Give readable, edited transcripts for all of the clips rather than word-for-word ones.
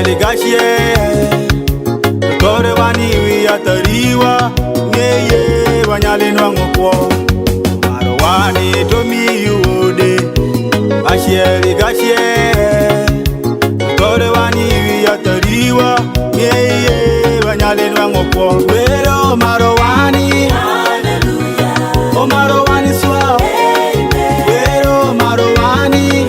ligashie tore wani wiatariwa ngeye wanyali nwangokwo maro wani tomi yude ashie ligashie tore wani wiatariwa ngeye wanyali nwangokwo wero maro wani hallelujah o maro wani swa wero maro wani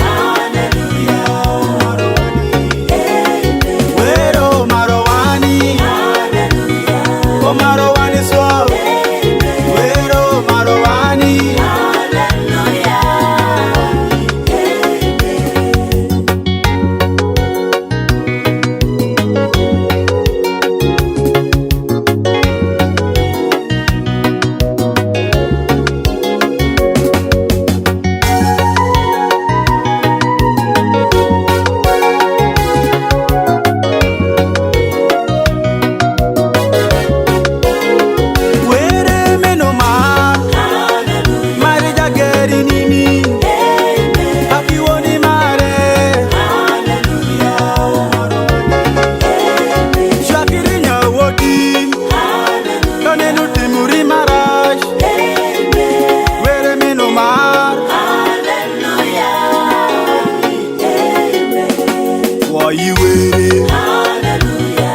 for you waiting, hallelujah,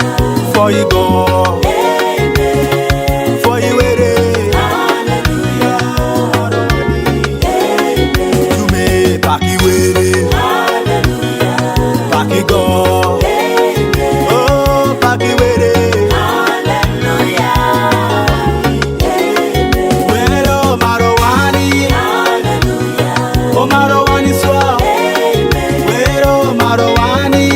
for you go, amen, for you waiting, hallelujah, amen, you may back you waiting, hallelujah, back you go, amen, oh back you waiting, hallelujah, amen, wero marowani, hallelujah, oh marowani swa, amen, wero marowani.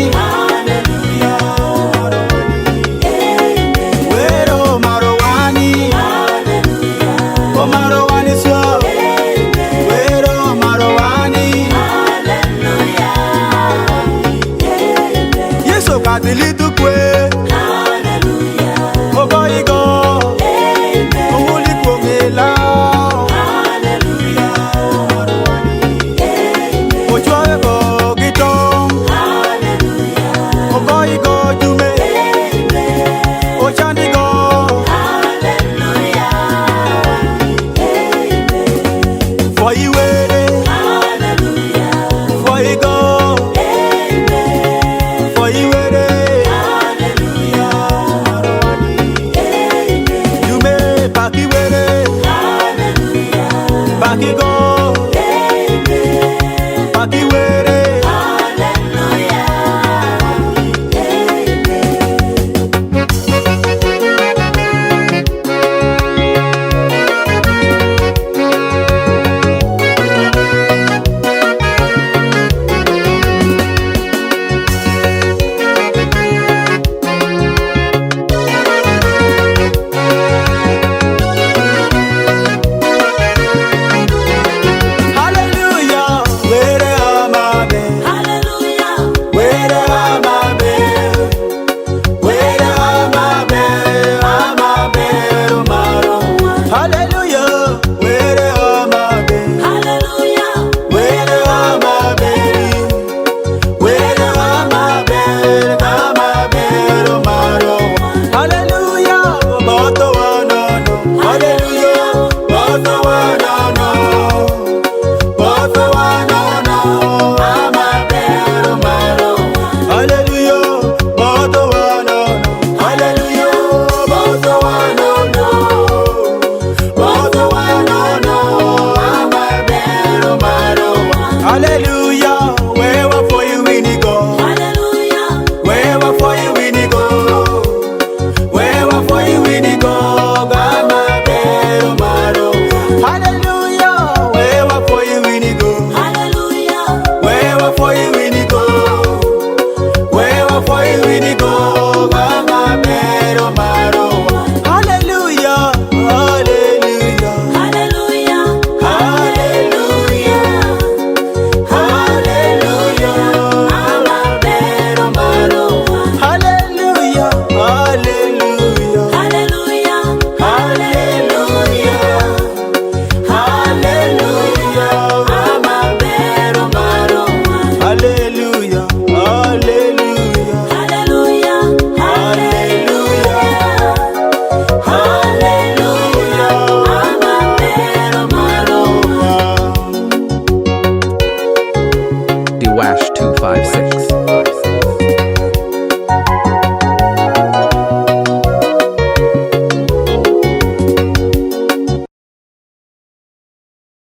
Little kwe, hallelujah, oh boy go, amen, omuli kwongela, hallelujah, amen, ochoe go gitong, hallelujah, oh boy go jume, amen, ochandi go, hallelujah, amen, for you waiting, hallelujah, for you go, amen, for you waiting. Back you go.